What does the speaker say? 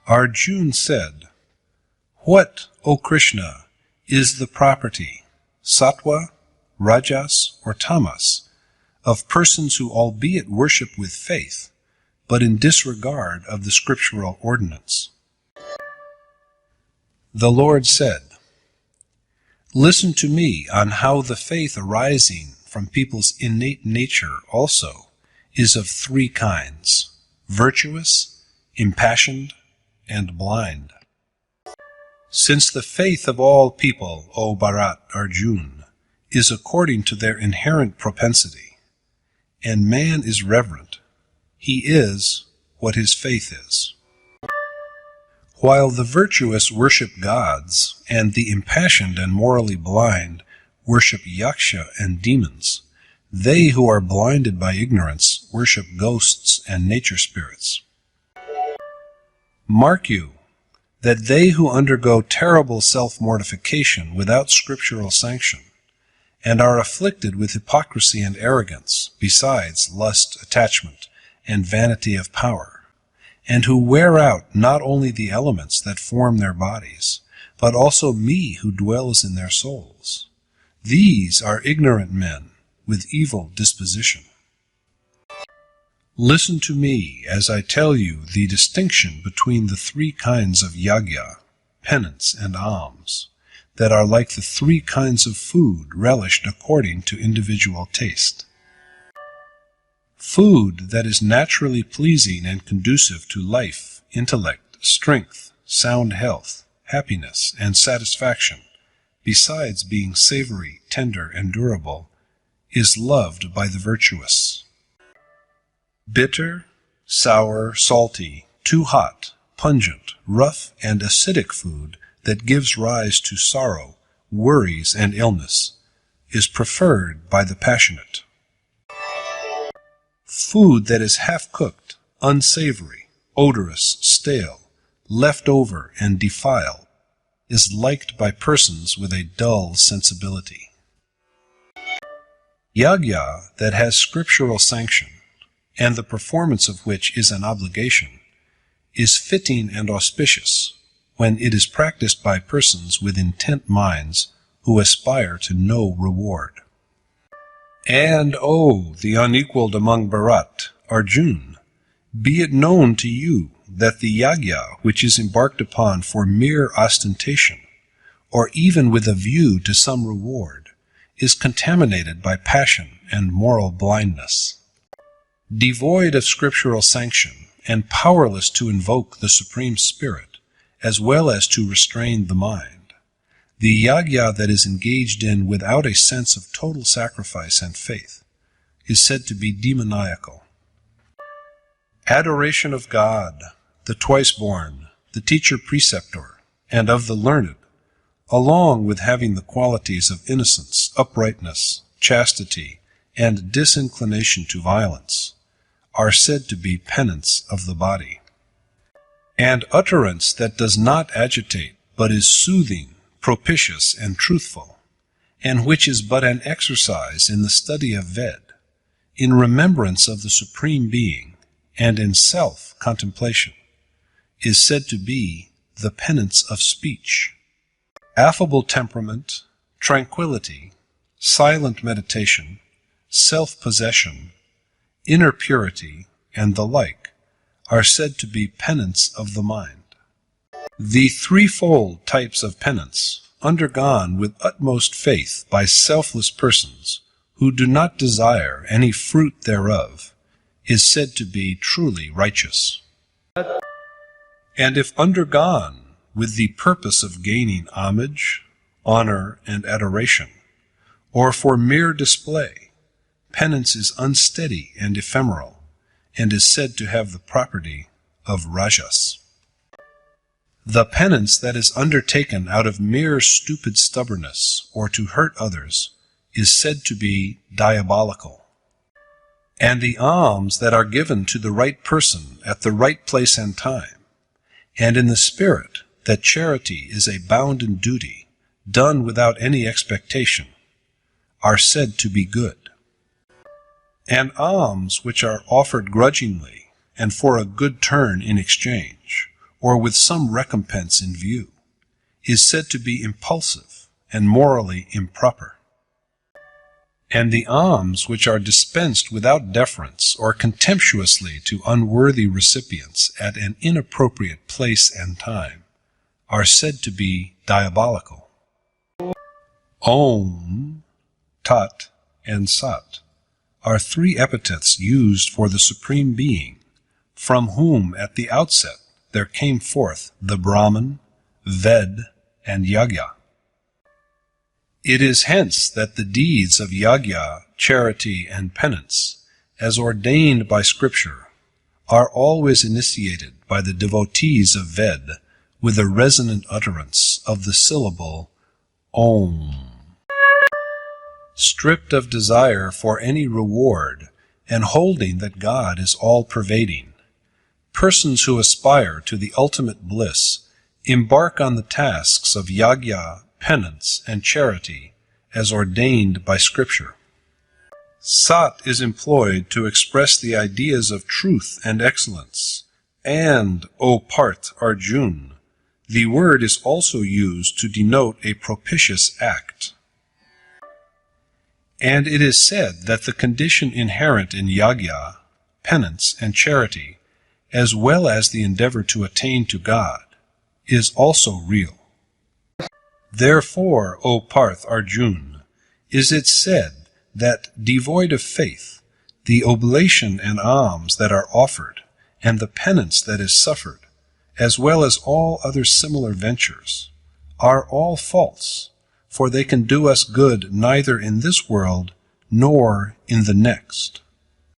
Arjuna said, "What, O Krishna, is the property, sattva, rajas, or tamas, of persons who albeit worship with faith, but in disregard of the scriptural ordinance?" The Lord said, "Listen to me on how the faith arising from people's innate nature also is of three kinds: virtuous, impassioned, and blind. Since the faith of all people, O Bharat Arjuna, is according to their inherent propensity, and man is reverent, he is what his faith is. While the virtuous worship gods, and the impassioned and morally blind worship yaksha and demons, they who are blinded by ignorance worship ghosts and nature spirits. Mark you, that they who undergo terrible self-mortification without scriptural sanction, and are afflicted with hypocrisy and arrogance, besides lust, attachment, and vanity of power, and who wear out not only the elements that form their bodies, but also me who dwells in their souls, these are ignorant men with evil disposition. Listen to me as I tell you the distinction between the three kinds of yagya, penance, and alms, that are like the three kinds of food relished according to individual taste. Food that is naturally pleasing and conducive to life, intellect, strength, sound health, happiness, and satisfaction, besides being savory, tender, and durable, is loved by the virtuous. Bitter, sour, salty, too hot, pungent, rough, and acidic food that gives rise to sorrow, worries, and illness is preferred by the passionate. Food that is half-cooked, unsavory, odorous, stale, left over, and defiled is liked by persons with a dull sensibility. Yagya that has scriptural sanction, and the performance of which is an obligation, is fitting and auspicious when it is practiced by persons with intent minds who aspire to no reward. And, O the unequaled among Bharat, Arjuna, be it known to you that the yagya which is embarked upon for mere ostentation, or even with a view to some reward, is contaminated by passion and moral blindness. Devoid of scriptural sanction, and powerless to invoke the Supreme Spirit, as well as to restrain the mind, the yagya that is engaged in without a sense of total sacrifice and faith is said to be demoniacal. Adoration of God, the twice-born, the teacher-preceptor, and of the learned, along with having the qualities of innocence, uprightness, chastity, and disinclination to violence, are said to be penance of the body. And utterance that does not agitate, but is soothing, propitious, and truthful, and which is but an exercise in the study of Ved, in remembrance of the Supreme Being, and in self-contemplation, is said to be the penance of speech. Affable temperament, tranquility, silent meditation, self-possession, inner purity, and the like, are said to be penance of the mind. The threefold types of penance, undergone with utmost faith by selfless persons who do not desire any fruit thereof, is said to be truly righteous. And if undergone with the purpose of gaining homage, honor, and adoration, or for mere display, penance is unsteady and ephemeral, and is said to have the property of rajas. The penance that is undertaken out of mere stupid stubbornness or to hurt others is said to be diabolical. And the alms that are given to the right person at the right place and time, and in the spirit that charity is a bounden duty, done without any expectation, are said to be good. And alms which are offered grudgingly and for a good turn in exchange, or with some recompense in view, is said to be impulsive and morally improper. And the alms which are dispensed without deference or contemptuously to unworthy recipients at an inappropriate place and time are said to be diabolical. Om, Tat, and Sat are three epithets used for the Supreme Being, from whom at the outset there came forth the Brahman, Ved, and Yagya. It is hence that the deeds of yagya, charity, and penance, as ordained by Scripture, are always initiated by the devotees of Ved with a resonant utterance of the syllable Om. Stripped of desire for any reward and holding that God is all-pervading, persons who aspire to the ultimate bliss embark on the tasks of yagya, penance, and charity as ordained by Scripture. Sat is employed to express the ideas of truth and excellence, and, O Parth Arjun, the word is also used to denote a propitious act. And it is said that the condition inherent in yagya, penance, and charity, as well as the endeavor to attain to God, is also real. Therefore, O Parth Arjun, is it said that, devoid of faith, the oblation and alms that are offered, and the penance that is suffered, as well as all other similar ventures, are all false, for they can do us good neither in this world nor in the next.